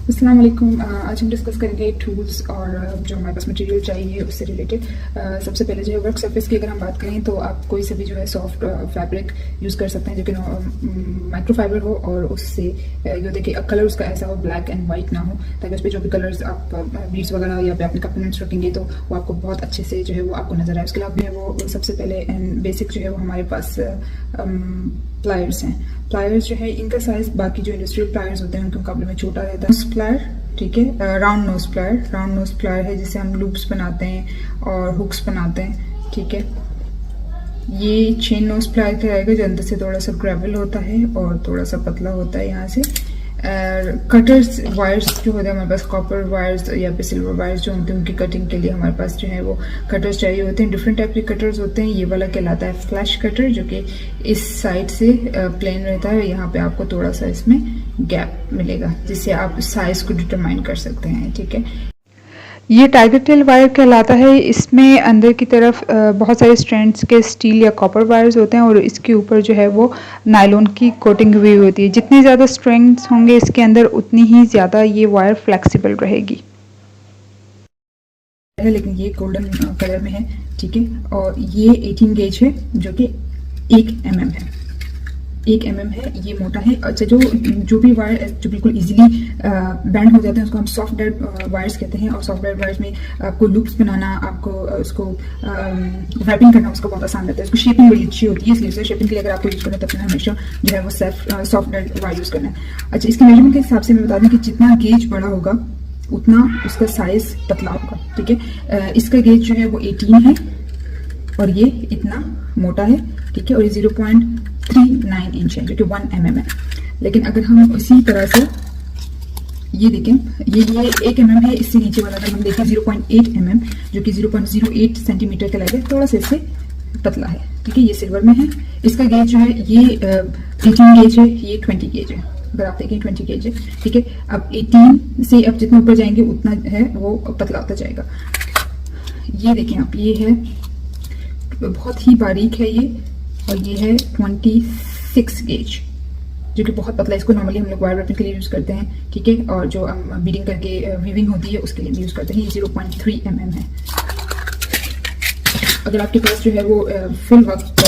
अस्सलाम वालेकुम। आज हम डिस्कस करेंगे टूल्स और जो हमारे पास मटेरियल चाहिए उससे रिलेटेड। सबसे पहले जो है वर्क सरफेस की अगर हम बात करें तो आप कोई से भी जो है सॉफ्ट फैब्रिक यूज़ कर सकते हैं जो कि माइक्रोफाइबर हो और उससे ये देखिए कलर उसका ऐसा हो ब्लैक एंड वाइट ना हो, ताकि उस पर जो भी कलर्स आप बीड्स वगैरह या अपने कंपोनेंट्स रखेंगे तो वो आपको बहुत अच्छे से जो है वो आपको नजर आए। उसके अलावा जो है वो सबसे पहले बेसिक जो है वो हमारे पास प्लायर्स हैं। प्लायर्स जो है इनका साइज बाकी जो इंडस्ट्रियल प्लायर्स होते हैं उनके मुकाबले में छोटा रहता है। प्लायर ठीक है, राउंड नोज प्लायर है जिसे हम लूप्स बनाते हैं और हुक्स बनाते हैं। ठीक है, ये चेन नोज प्लायर कहलाएगा जो अंदर से थोड़ा सा ग्रेवल होता है और थोड़ा सा पतला होता है। यहाँ से कटर्स वायर्स जो होते हैं हमारे पास, कॉपर वायर्स या फिर सिल्वर वायर्स जो होते हैं उनकी कटिंग के लिए हमारे पास जो है वो कटर्स चाहिए होते हैं। डिफरेंट टाइप के कटर्स होते हैं। ये वाला कहलाता है फ्लैश कटर जो कि इस साइड से प्लेन रहता है। यहाँ पे आपको थोड़ा सा इसमें गैप मिलेगा जिससे आप साइज को डिटरमाइन कर सकते हैं। ठीक है, ये टाइगर टेल वायर कहलाता है। इसमें अंदर की तरफ बहुत सारे स्ट्रैंड्स के स्टील या कॉपर वायर्स होते हैं और इसके ऊपर जो है वो नायलॉन की कोटिंग हुई होती है। जितने ज़्यादा स्ट्रैंड्स होंगे इसके अंदर उतनी ही ज़्यादा ये वायर फ्लेक्सिबल रहेगी। लेकिन ये गोल्डन कलर में है। ठीक है, और ये 18 गेज है जो कि 1 mm है। 1 mm है, ये मोटा है। अच्छा, जो भी वायर जो बिल्कुल इजीली बैंड हो जाते हैं उसको हम सॉफ्ट डेड वायर्स कहते हैं। और सॉफ्ट डेड वायर्स में आपको लूप्स बनाना, आपको उसको रैपिंग करना उसका बहुत आसान रहता है। उसकी शेपिंग बड़ी अच्छी होती है, इसलिए शेपिंग के लिए अगर आपको यूज़ करना है तो हमेशा जो है वो सॉफ्ट डेड वायर यूज़ करना है। अच्छा, इसके मेजरमेंट के हिसाब से मैं बता दूं कि जितना गेज बड़ा होगा उतना उसका साइज पतला होगा। ठीक है, इसका गेज जो है वो 18 है और ये इतना मोटा है। ठीक है, और ये 0.39 इंच है जो कि 1 mm है। लेकिन अगर हम इसी तरह से ये देखें, ये 1 mm है। इससे नीचे वाला अगर हम देखें 0.8 mm जो कि 0.08 सेंटीमीटर का लगेगा, थोड़ा सा इससे पतला है। ठीक है, ये सिल्वर में है। इसका गेज जो है ये 18 गेज है, ये 20 गेज है। अगर आप देखें 20 गेज है। ठीक है, अब 18 से अब जितना ऊपर जाएंगे उतना है वो पतला होता जाएगा। ये देखें आप, ये है बहुत ही बारीक है ये, और ये है 26 गेज जो कि बहुत पतला है। इसको नॉर्मली हम लोग वायर रैपिंग के लिए यूज़ करते हैं। ठीक है, और जो हम बीडिंग करके वीविंग होती है उसके लिए भी यूज़ करते हैं। ये 0.3 mm है। अगर आपके पास जो है वो फुल वक्त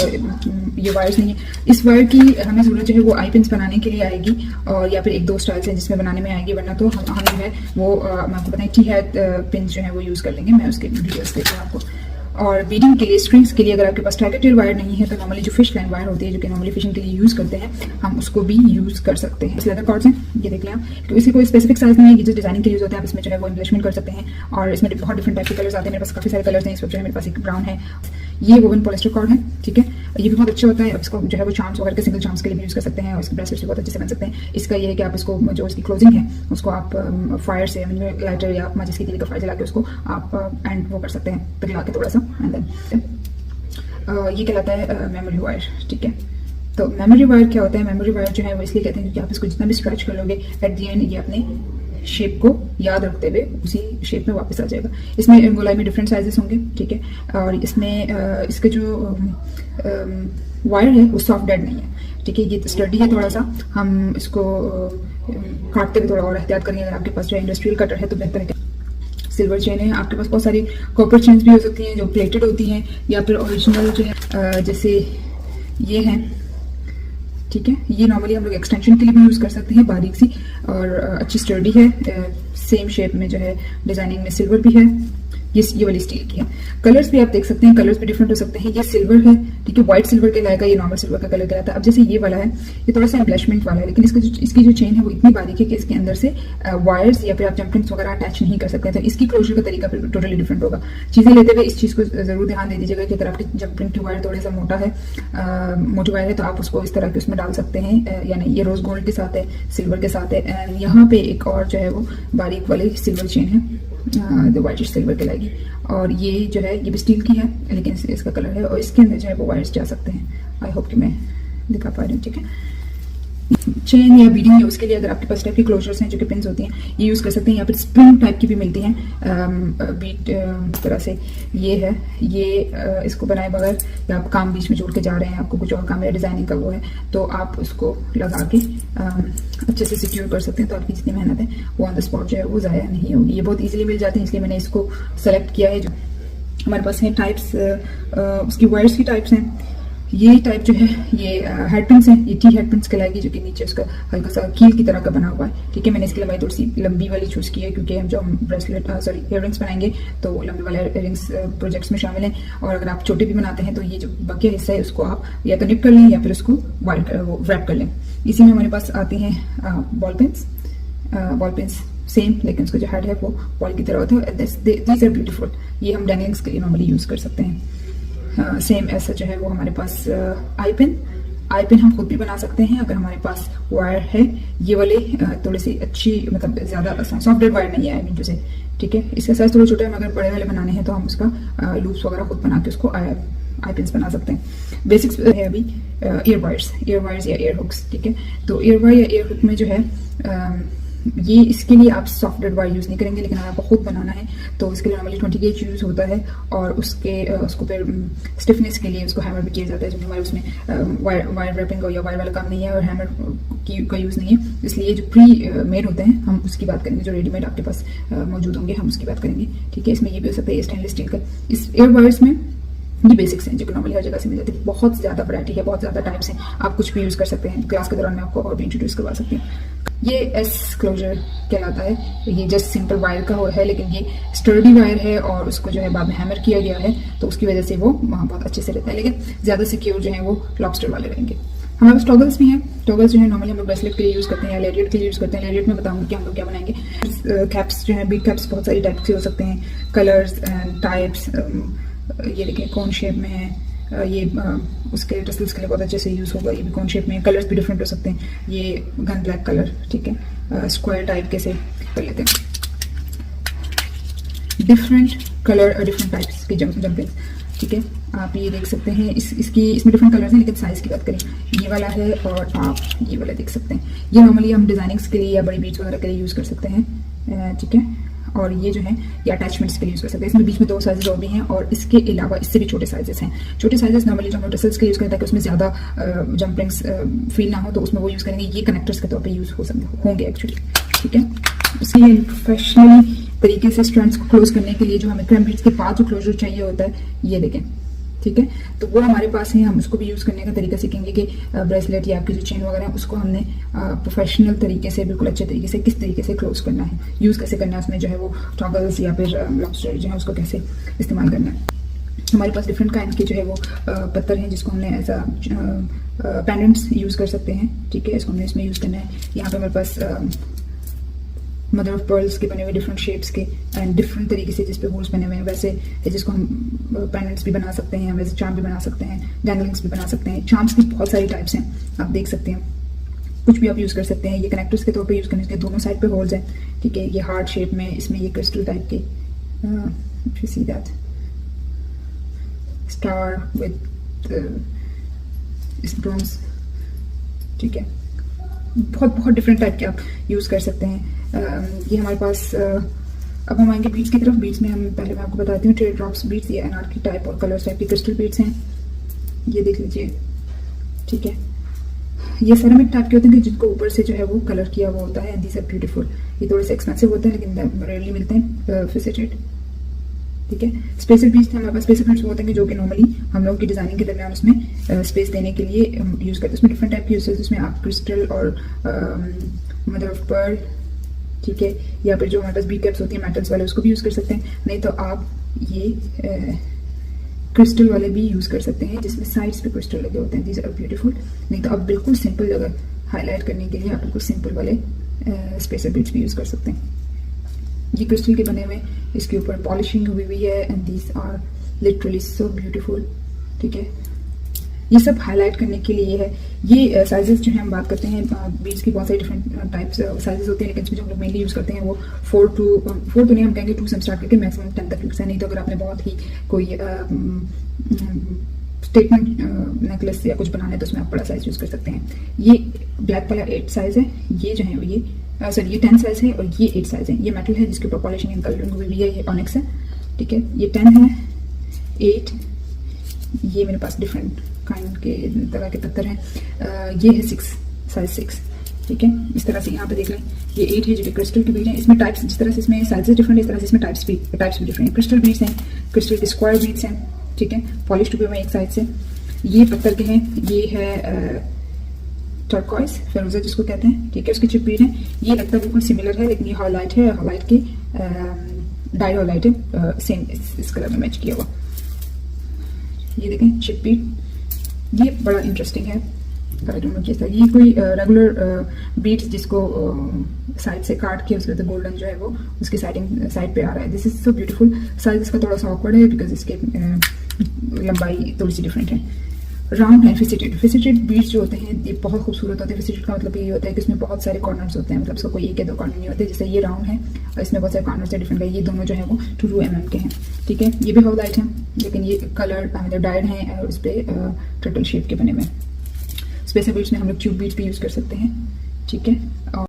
ये वायर्स नहीं है, इस वायर की हमें ज़रूरत जो है वो आई पिन्स बनाने के लिए आएगी और या फिर 1-2 स्टाइल्स हैं जिसमें बनाने में आएगी, वरना तो हम जो है वो मैं आपको बताएं टी हैट पिन्स जो है वो यूज़ कर लेंगे। मैं उसके डिटेल्स देती हूँ आपको। और बीडिंग के लिए, स्ट्रिंग्स के लिए अगर आपके पास टाइगर टेल वायर नहीं है तो नॉर्मली जो फिश लाइन वायर होती है जो कि नॉर्मली फिशिंग के लिए यूज़ करते हैं, हम उसको भी यूज़ कर सकते हैं। इस लेदर कॉर्ड्स हैं, ये देख लें आप, तो इसकी कोई स्पेसिफिक साइज नहीं है, ये जो डिजाइनिंग के यूज़ होते हैं आप इसमें जो है वो इम्प्लेसमेंट कर सकते हैं। और इसमें बहुत डिफरेंट टाइप के कलर्स आते हैं। मेरे पास काफ़ी सारे कलर्स हैं। इस वक्त जो है मेरे पास एक ब्राउन है। ये वोवन पॉलिस्टर कॉर्ड है। ठीक है, ये भी बहुत अच्छा होता है। अब इसको जो है वो चार्म्स वगैरह के सिंगल चार्म्स के लिए भी यूज़ कर सकते हैं और इसके ब्रेसलेट्स भी बहुत अच्छे से बन सकते हैं। इसका ये है कि आप इसको जो इसकी क्लोजिंग है उसको आप फायर से लाइटर या माचिस की तीली का फायर जला के उसको आप एंड वो कर सकते हैं, पिघला के थोड़ा सा। एंड देन ये कहलाता है मेमोरी वायर। ठीक है, तो मेमोरी वायर क्या होता है? मेमोरी वायर जो है वो इसलिए कहते हैं क्योंकि आप इसको जितना भी स्ट्रेच कर लोगे एट दी एंड ये अपने शेप को याद रखते हुए उसी शेप में वापस आ जाएगा। इसमें गोलाई में डिफरेंट साइजेस होंगे। ठीक है, और इसमें इसका जो वायर है वो सॉफ्ट डेड नहीं है। ठीक है, ये स्टडी है थोड़ा सा। हम इसको काटते हुए थोड़ा और एहतियात करेंगे। अगर आपके पास जो इंडस्ट्रियल कटर है तो बेहतर है। सिल्वर चेन है, आपके पास बहुत सारी कॉपर चेन्स भी हो सकती हैं जो प्लेटेड होती हैं या फिर ओरिजिनल जो है जैसे ये है। ठीक है, ये नॉर्मली हम लोग एक्सटेंशन के लिए भी यूज़ कर सकते हैं, बारीक सी और अच्छी स्टर्डी है। सेम शेप में जो है डिजाइनिंग में सिल्वर भी है। ये वाली स्टील की है। कलर्स भी आप देख सकते हैं, कलर्स भी डिफरेंट हो सकते हैं। ये सिल्वर है। ठीक है, व्हाइट सिल्वर कहलाएगा, ये नॉर्मल सिल्वर का कलर कहलाता है। अब जैसे ये वाला है ये थोड़ा सा एम्ब्लिशमेंट वाला है, लेकिन इसकी जो चेन है वो इतनी बारीक है कि इसके अंदर से वायर्स या फिर आप जंपिंग्स वगैरह अटैच नहीं कर सकते। तो इसकी क्लोजर का तरीका फिर टोटली डिफरेंट होगा। चीज़ें लेते हुए इस चीज़ को जरूर ध्यान दे दीजिएगा कि अगर आपकी जंपिंग की वायर थोड़ा सा मोटा है, मोटी वायर है, तो आप उसको इस तरह के उसमें डाल सकते हैं। यानी ये रोज गोल्ड के साथ है, सिल्वर के साथ है। यहाँ पे एक और जो है वो बारीक वाली सिल्वर चेन है जो वाइट सिल्वर कहलाएगी। और ये जो है ये भी स्टील की है लेकिन इसका कलर है और इसके अंदर जो है वो वायर्स जा सकते हैं। आई होप कि मैं दिखा पा रही हूँ। ठीक है, चेन या बीडिंग है उसके लिए अगर आपके पास टाइप की क्लोजर्स हैं जो कि पिन्स होती हैं, ये यूज़ कर सकते हैं। या फिर स्प्रिंग टाइप की भी मिलती हैं बीट तरह से। ये है, ये इसको बनाए बगैर, या आप काम बीच में जोड़ के जा रहे हैं, आपको कुछ और काम या डिजाइनिंग का वो है, तो आप उसको लगा के अच्छे से सिक्योर कर सकते हैं। तो आपकी जितनी मेहनत है वो ऑन द स्पॉट जो है वो ज़ाया नहीं होगी। ये बहुत ईजिली मिल जाते हैं, इसलिए मैंने इसको सेलेक्ट किया है। जो हमारे पास है टाइप्स, उसकी वायर्स की टाइप्स हैं। ये टाइप जो है ये हेडपिन्स हैं, ये टी हेडपिन्स कहलाएगी, जो कि नीचे उसका हल्का सा कील की तरह का बना हुआ है। ठीक है, मैंने इसकी लंबाई थोड़ी सी लंबी वाली चूज़ की है, क्योंकि हम जो ब्रेसलेट इयर रिंग्स बनाएंगे तो लंबे वाले इयर रिंग्स प्रोजेक्ट्स में शामिल हैं। और अगर आप छोटे भी बनाते हैं तो ये जो बकिया हिस्सा है उसको आप या तो निप कर लें या फिर उसको रैप कर लें। इसी में हमारे पास आती हैं बॉल पेन्स सेम, लेकिन उसका जो हेड है वो बॉल की तरह होता है। These are beautiful. ये हम डेनिंग्स के लिए नॉर्मली यूज़ कर सकते हैं। सेम ऐसा जो है वो हमारे पास आई पिन हम खुद भी बना सकते हैं अगर हमारे पास वायर है। ये वाले थोड़ी सी अच्छी, मतलब ज़्यादा सॉफ्ट वायर नहीं है, आई मीन टू से। ठीक है, इसका साइज थोड़ा छोटा है, मगर बड़े वाले बनाने हैं तो हम उसका लूप्स वगैरह खुद बना के उसको आई पिन्स बना सकते हैं। बेसिक्स है अभी ईयर वायर्स या ईयर हुक्स। ठीक है, तो ईयर वायर या ईयर हुक में जो है ये इसके लिए आप सॉफ्टवेयर वायर यूज़ नहीं करेंगे, लेकिन अगर आपको खुद बनाना है तो उसके लिए नॉर्मली 20 गेज यूज़ होता है। और उसको फिर स्टिफनेस के लिए उसको हैमर भी किया जाता है, क्योंकि हमारे उसमें वायर रैपिंग या वायर वाला काम नहीं है और हैमर का यूज़ नहीं है। इसलिए जो प्री मेड होते हैं हम उसकी बात करेंगे, जो रेडीमेड आपके पास मौजूद होंगे हम उसकी बात करेंगे। ठीक है, इसमें ये भी हो सकता है स्टेनलेस स्टील का। इस एयर वायर्स में ये बेसिक्स हैं जो कि नॉर्मली हर जगह से मिल जाती है। बहुत ज़्यादा वैरायटी है, बहुत ज़्यादा टाइप्स हैं, आप कुछ भी यूज़ कर सकते हैं। क्लास के दौरान मैं आपको और भी इंट्रोड्यूस करवा सकती हूँ। ये एस क्लोजर कहलाता है। ये जस्ट सिंपल वायर का है, लेकिन ये स्टर्डी वायर है और उसको जो है बाद में हैमर किया गया है, तो उसकी वजह से वो बहुत अच्छे से रहता है। लेकिन ज़्यादा सिक्योर जो है वो लॉबस्टर वाले रहेंगे। हमारे पास टॉगल्स भी हैं। टॉगल्स जो है नॉर्मली हम लोग ब्रेसलेट के लिए यूज़ करते हैं या लैरिएट के लिए यूज़ करते हैं। लैरिएट में बताऊंगी कि हम लोग क्या बनाएंगे। कैप्स जो है, बीट कैप्स बहुत सारी टाइप के हो सकते हैं, कलर्स एंड टाइप्स। ये देखिए कोन शेप में है, ये उसके टसल्स के लिए बहुत अच्छे से यूज़ होगा। ये भी कोन शेप में, कलर्स भी डिफरेंट हो सकते हैं। ये गन ब्लैक कलर, ठीक है, स्क्वायर टाइप के से कर लेते हैं। डिफरेंट कलर और डिफरेंट टाइप्स के जंपिंग। ठीक है, आप ये देख सकते हैं। इसमें डिफरेंट कलर्स हैं, लेकिन साइज़ की बात करें ये वाला है और आप ये वाला देख सकते हैं। ये नॉर्मली हम डिजाइनिंग्स के लिए या बड़ी बीट्स वगैरह के लिए यूज़ कर सकते हैं। ठीक है, और ये जो है ये अटैचमेंट्स के लिए यूज़ कर सकते हैं। इसमें बीच में 2 साइजेस और भी हैं, और इसके अलावा इससे भी छोटे साइजेस हैं। छोटे साइजेस नॉर्मली जो हम टसल्स के लिए यूज़ करते हैं, ताकि उसमें ज़्यादा जंपिंग्स फील ना हो, तो उसमें वो यूज़ करेंगे। ये कनेक्टर्स के तौर पे यूज़ होंगे एक्चुअली। ठीक है, इसलिए प्रोफेशनली तरीके से स्ट्रैंड्स को क्लोज करने के लिए जो हमें क्रैम्प बीट्स के बाद जो क्लोजर चाहिए होता है, ये देखें। ठीक है, तो वो हमारे पास है। हम उसको भी यूज़ करने का तरीका सीखेंगे कि ब्रेसलेट या आपकी जो चेन वगैरह है उसको हमने प्रोफेशनल तरीके से, बिल्कुल अच्छे तरीके से, किस तरीके से क्लोज करना है, यूज़ कैसे करना है, उसमें जो है वो टॉगल्स या फिर लॉबस्टर जो है उसको कैसे इस्तेमाल करना है। हमारे पास डिफरेंट काइंड के जो है वो पत्थर हैं, जिसको हमने एज अ पेंडेंट्स यूज़ कर सकते हैं। ठीक है, इसको हमने इसमें यूज़ करना है। यहाँ पे हमारे पास मदर ऑफ पर्ल्स के बने हुए डिफरेंट शेप्स के एंड डिफरेंट तरीके से जिस पे होल्स बने हुए हैं, वैसे जिसको हम पेंडेंट्स भी बना सकते हैं, वैसे चार्म भी बना सकते हैं, डैंगलिंग्स भी बना सकते हैं। चार्म्स की बहुत सारी टाइप्स हैं, आप देख सकते हैं, कुछ भी आप यूज़ कर सकते हैं। ये कनेक्टर्स के तौर पे यूज़ करने के दोनों साइड पे होल्स हैं। ठीक है, ये हार्ट शेप में, इसमें ये क्रिस्टल टाइप के, you see that star with bronze. ठीक है, बहुत डिफरेंट टाइप के आप यूज़ कर सकते हैं। ये हमारे पास अब हम आएंगे बीट्स की तरफ। बीट्स में हम पहले मैं आपको बताती हूँ टेयर ड्रॉप्स बीट्स, ये एनार्की टाइप और कलर्स टाइप के क्रिस्टल बीट्स हैं। ये देख लीजिए। ठीक है, ये सेरामिक टाइप के होते हैं जिनको ऊपर से जो है वो कलर किया हुआ होता है। These are beautiful. ये थोड़े से एक्सपेंसिव होते हैं, लेकिन रेयरली मिलते हैं फिसेटेड। ठीक है, स्पेसर बीट्स हमारे पास स्पेसर बीट्स होते हैं जो कि नॉर्मली हम लोग की डिजाइनिंग के दरमियान उसमें स्पेस देने के लिए यूज़ करते हैं। उसमें डिफरेंट टाइप की यूज है, उसमें आप क्रिस्टल और मदर ऑफ पर्ल, ठीक है, या फिर जो हमारे पास बीट कैप्स होती हैं मेटल्स वाले, उसको भी यूज़ कर सकते हैं। नहीं तो आप ये क्रिस्टल वाले भी यूज़ कर सकते हैं, जिसमें साइड्स पे क्रिस्टल लगे होते हैं। These are beautiful. नहीं तो आप बिल्कुल सिंपल, अगर हाईलाइट करने के लिए आप बिल्कुल सिंपल वाले स्पेसर बीट्स भी यूज़ कर सकते हैं। ये क्रिस्टल के बने हुए, इसके ऊपर पॉलिशिंग हुई हुई है, and these are literally so beautiful. ठीक है, ये सब हाईलाइट करने के लिए है। ये साइजेस जो है हम बात करते हैं, बीट्स की बहुत सारी डिफरेंट टाइप्स साइजेस होते हैं, लेकिन इसमें जो हम लोग मेनली यूज़ करते हैं वो 4 तो नहीं, हम कहेंगे 2 से हम स्टार्ट करके मैक्सिमम 10 तक फिक्स है। नहीं तो अगर आपने बहुत ही कोई स्टेटमेंट नेकलेस या कुछ बनाना है तो उसमें आप बड़ा साइज यूज कर सकते हैं। ये ब्लैक वाला 8 साइज है, ये जो है वो ये सॉरी ये 10 साइज है और ये 8 साइज है। ये मेटल है जिसके ऊपर पॉलिशिंग एंड कलरिंग हुई है, ये ऑनिक्स है, ठीक है। ये 10 है, 8, ये मेरे पास डिफरेंट काइंड के तरह के पत्थर हैं। ये है 6 साइज 6, ठीक है। इस तरह से यहाँ पे देख लें, ये 8 है जो कि क्रिस्टल के बीड है। इसमें टाइप्स, जिस तरह से इसमें साइजेस डिफरेंट है इस तरह से इसमें टाइप्स भी डिफरेंट है। क्रिस्टल बीड्स हैं, क्रिस्टल के स्क्वायर बीड्स हैं, ठीक है, पॉलिश हुए हैं एक साइड से। ये पत्थर के हैं, ये है टर्कोइज फेरोजा जिसको कहते हैं, ठीक है, उसकी चिप बीड है। ये लगता है बिल्कुल सिमिलर है लेकिन ये हॉलाइट है, हॉलाइट की डाई हॉलाइट है, सेम इस कलर में मैच किया हुआ। ये देखें चिप बीड, ये बड़ा इंटरेस्टिंग है। ये कोई रेगुलर बीट्स जिसको साइड से काट के उसके गोल्डन जो है वो उसकी साइड पे आ रहा है। This is so beautiful. Size इसका थोड़ा सा ऑकवर्ड है बिकॉज इसके लंबाई थोड़ी सी डिफरेंट है। राउंड है फिसेटेड बीट्स जो होते हैं ये बहुत खूबसूरत होते हैं। फिसेटेड का मतलब ये होता है कि इसमें बहुत सारे कॉर्नर्स होते हैं, मतलब इसका कोई एक या दो कॉर्नर नहीं होते। जैसे ये राउंड है और इसमें बहुत सारे कॉर्नर्स है डिफरेंट है। ये दोनों जो है वो 2 mm के हैं, ठीक है। ये भी हाईलाइट है लेकिन ये कलर मतलब डायड हैं और उस पर टर्टल शेप के बने हुए हैं। स्पेशल बीट्स में हम लोग ट्यूब बीट्स भी यूज़ कर सकते हैं, ठीक है। और